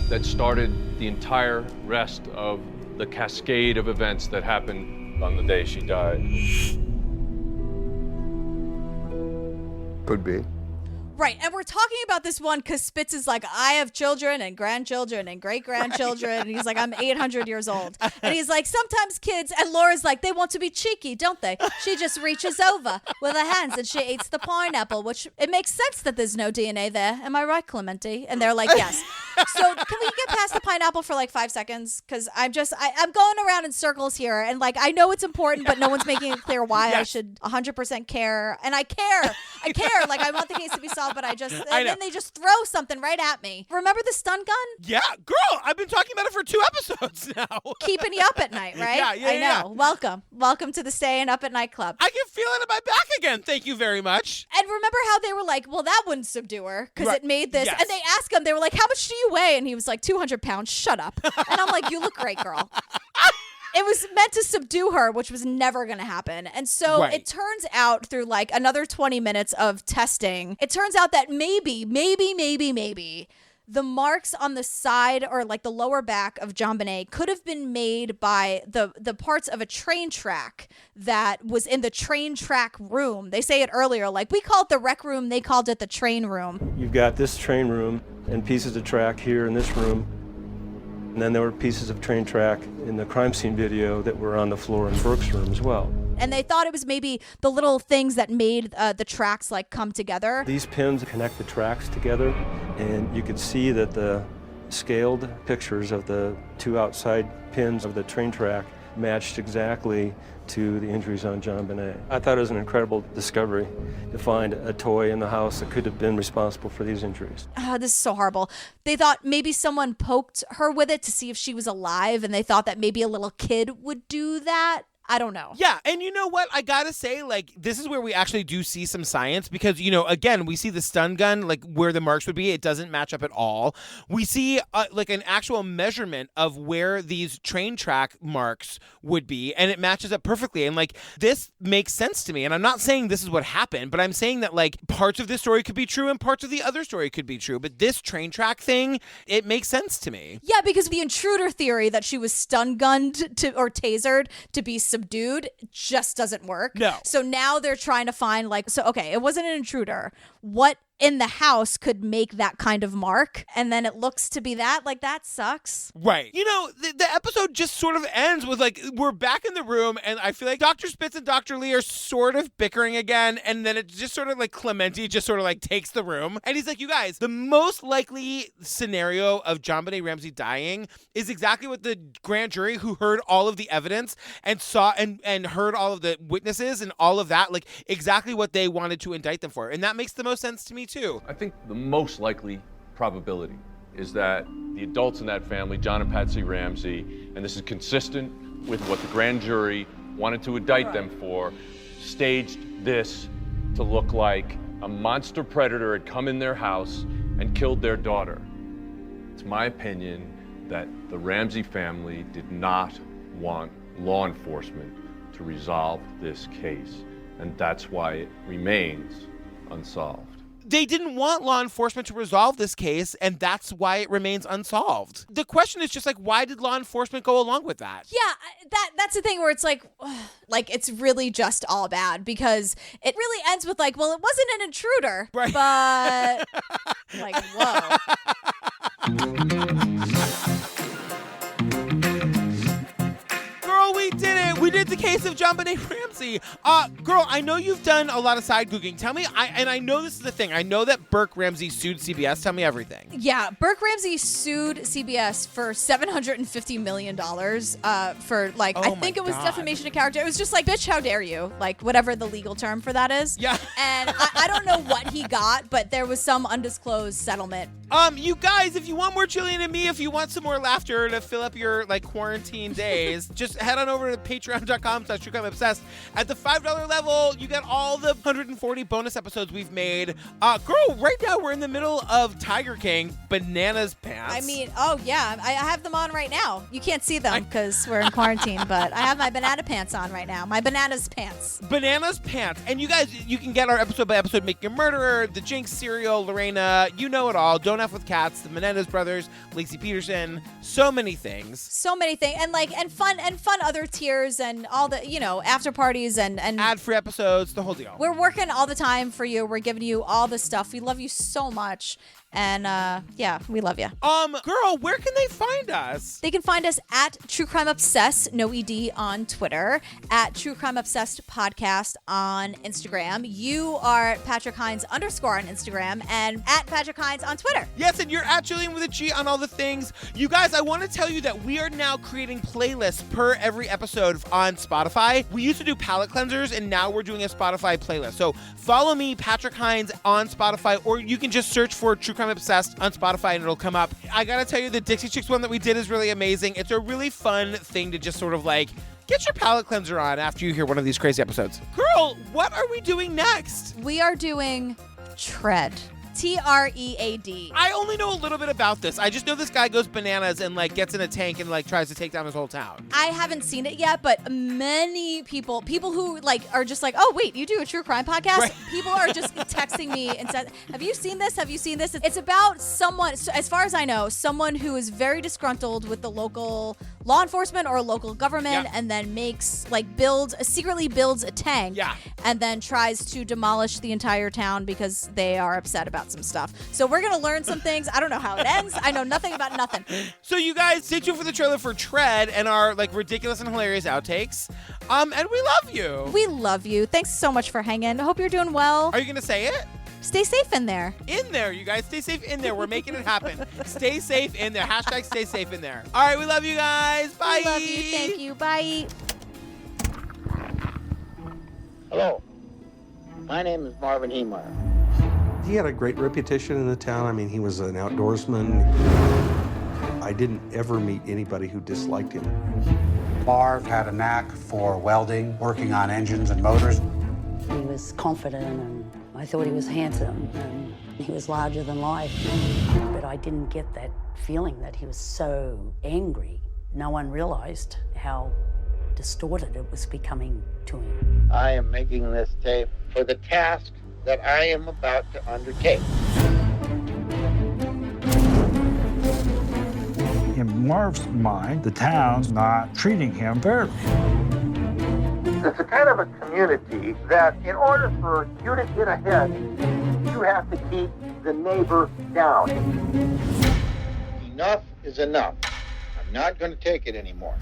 that started the entire rest of the cascade of events that happened on the day she died? Could be. Right, and we're talking about this one because Spitz is like, I have children and grandchildren and great-grandchildren, and he's like, I'm 800 years old. And he's like, sometimes kids, and Laura's like, they want to be cheeky, don't they? She just reaches over with her hands and she eats the pineapple, which it makes sense that there's no DNA there. Am I right, Clemente? And they're like, yes. So can we get past the pineapple for like 5 seconds? Because I'm going around in circles here, and like, I know it's important, but no one's making it clear why I should 100% care. And I care. Like, I want the case to be solved. But then they just throw something right at me. Remember the stun gun? Yeah, girl, I've been talking about it for 2 episodes now. Keeping you up at night, right? I know. Welcome to the Staying Up at Night Club. I can feel it in my back again. Thank you very much. And remember how they were like, well, that wouldn't subdue her because it made this. Yes. And they asked him, they were like, how much do you weigh? And he was like, 200 pounds. Shut up. And I'm like, you look great, girl. It was meant to subdue her, which was never going to happen. And so it turns out through like another 20 minutes of testing, it turns out that maybe the marks on the side or like the lower back of JonBenet could have been made by the parts of a train track that was in the train track room. They say it earlier, like we called it the rec room, they called it the train room. You've got this train room and pieces of track here in this room. And then there were pieces of train track in the crime scene video that were on the floor in Burke's room as well. And they thought it was maybe the little things that made the tracks like come together. These pins connect the tracks together, and you could see that the scaled pictures of the 2 outside pins of the train track matched exactly to the injuries on JonBenet. I thought it was an incredible discovery to find a toy in the house that could have been responsible for these injuries. This is so horrible. They thought maybe someone poked her with it to see if she was alive, and they thought that maybe a little kid would do that. I don't know. Yeah, and you know what? I gotta say, like, this is where we actually do see some science because, you know, again, we see the stun gun, like, where the marks would be. It doesn't match up at all. We see, like, an actual measurement of where these train track marks would be, and it matches up perfectly. And, like, this makes sense to me. And I'm not saying this is what happened, but I'm saying that, like, parts of this story could be true and parts of the other story could be true. But this train track thing, it makes sense to me. Yeah, because the intruder theory that she was stun gunned or tasered to be subdued just doesn't work. No. So now they're trying to find okay, it wasn't an intruder. What in the house could make that kind of mark? And then it looks to be that. Like, that sucks. Right. You know, the episode just sort of ends with, like, we're back in the room, and I feel like Dr. Spitz and Dr. Lee are sort of bickering again, and then it just sort of, like, Clemente just sort of, like, takes the room. And he's like, you guys, the most likely scenario of JonBenet Ramsey dying is exactly what the grand jury who heard all of the evidence and saw and heard all of the witnesses and all of that, like, exactly what they wanted to indict them for. And that makes the most sense to me, too. I think the most likely probability is that the adults in that family, John and Patsy Ramsey, and this is consistent with what the grand jury wanted to indict them for, staged this to look like a monster predator had come in their house and killed their daughter. It's my opinion that the Ramsey family did not want law enforcement to resolve this case, and that's why it remains unsolved. They didn't want law enforcement to resolve this case, and that's why it remains unsolved. The question is just like, why did law enforcement go along with that? Yeah, that's the thing where it's like it's really just all bad, because it really ends with like, well, it wasn't an intruder, right? But like, whoa. Girl, we did it. We did the case of JonBenet Ramsey. Girl, I know you've done a lot of side Googling. Tell me, I know this is the thing. I know that Burke Ramsey sued CBS. Tell me everything. Yeah, Burke Ramsey sued CBS for $750 million for I think it was defamation of character. It was just like, bitch, how dare you? Like, whatever the legal term for that is. Yeah. And I don't know what he got, but there was some undisclosed settlement. You guys, if you want more Jillian and me, if you want some more laughter to fill up your quarantine days, just head on over to patreon.com/truecrimeobsessed. At the $5 level, you get all the 140 bonus episodes we've made. Girl, right now we're in the middle of Tiger King Bananas Pants. I mean, oh yeah, I have them on right now. You can't see them because we're in quarantine, but I have my banana pants on right now. My bananas pants. Bananas Pants. And you guys, you can get our episode by episode Making a Murderer, The Jinx Serial, Lorena, you know it all. Don't F with Cats, the Menendez brothers, Laci Peterson, so many things. So many things. And fun other tiers and all the, after parties and ad-free episodes, the whole deal. We're working all the time for you. We're giving you all the stuff. We love you so much. And yeah, we love you. Girl, where can they find us? They can find us at True Crime Obsessed, no ED on Twitter, at True Crime Obsessed Podcast on Instagram. You are Patrick Hines _ on Instagram and at Patrick Hines on Twitter. Yes, and you're at Jillian with a G on all the things. You guys, I want to tell you that we are now creating playlists per every episode on Spotify. We used to do palate cleansers, and now we're doing a Spotify playlist. So follow me, Patrick Hines, on Spotify, or you can just search for True Crime Obsessed on Spotify and it'll come up. I gotta tell you, the Dixie Chicks one that we did is really amazing. It's a really fun thing to just sort of get your palate cleanser on after you hear one of these crazy episodes. Girl, what are we doing next? We are doing Tread. TREAD. I only know a little bit about this. I just know this guy goes bananas and gets in a tank and tries to take down his whole town. I haven't seen it yet, but many people who are just oh wait, you do a true crime podcast? Right. People are just texting me and said, have you seen this? Have you seen this? It's about someone, as far as I know, someone who is very disgruntled with the local law enforcement or local government, and then secretly builds a tank, and then tries to demolish the entire town because they are upset about some stuff. So we're gonna learn some things. I don't know how it ends. I know nothing about nothing. So you guys, stay tuned for the trailer for Tread and our ridiculous and hilarious outtakes. And we love you. We love you. Thanks so much for hanging. I hope you're doing well. Are you gonna say it? Stay safe in there. In there, you guys. Stay safe in there. We're making it happen. Stay safe in there. # stay safe in there. All right, we love you guys. Bye. We love you. Thank you. Bye. Hello. My name is Marvin Heemeyer. He had a great reputation in the town. I mean, he was an outdoorsman. I didn't ever meet anybody who disliked him. Marv had a knack for welding, working on engines and motors. He was confident, and I thought he was handsome, and he was larger than life. But I didn't get that feeling that he was so angry. No one realized how distorted it was becoming to him. I am making this tape for the task that I am about to undertake. In Marv's mind, the town's not treating him fairly. It's a kind of a community that in order for you to get ahead, you have to keep the neighbor down. Enough is enough. I'm not going to take it anymore.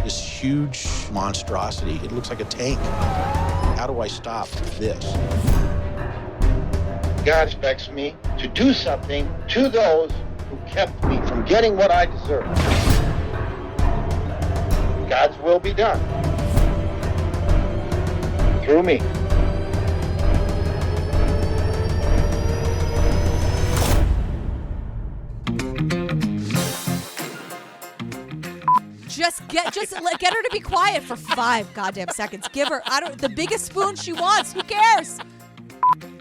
This huge monstrosity, it looks like a tank. How do I stop this? God expects me to do something to those who kept me from getting what I deserve. God's will be done. to me. Just get her to be quiet for 5 goddamn seconds. Give her the biggest spoon she wants. Who cares?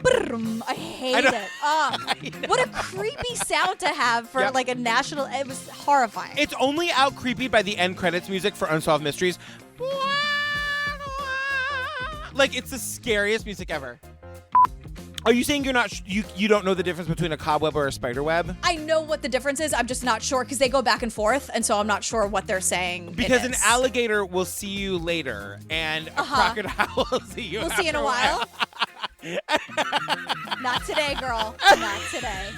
I hate it. What a creepy sound to have for like a national. It was horrifying. It's only out creepy by the end credits music for Unsolved Mysteries. Like, it's the scariest music ever. Are you saying you don't know the difference between a cobweb or a spider web? I know what the difference is. I'm just not sure because they go back and forth, and so I'm not sure what they're saying. Because an alligator will see you later, and a crocodile will see you. We'll see you in a while. Not today, girl. Not today.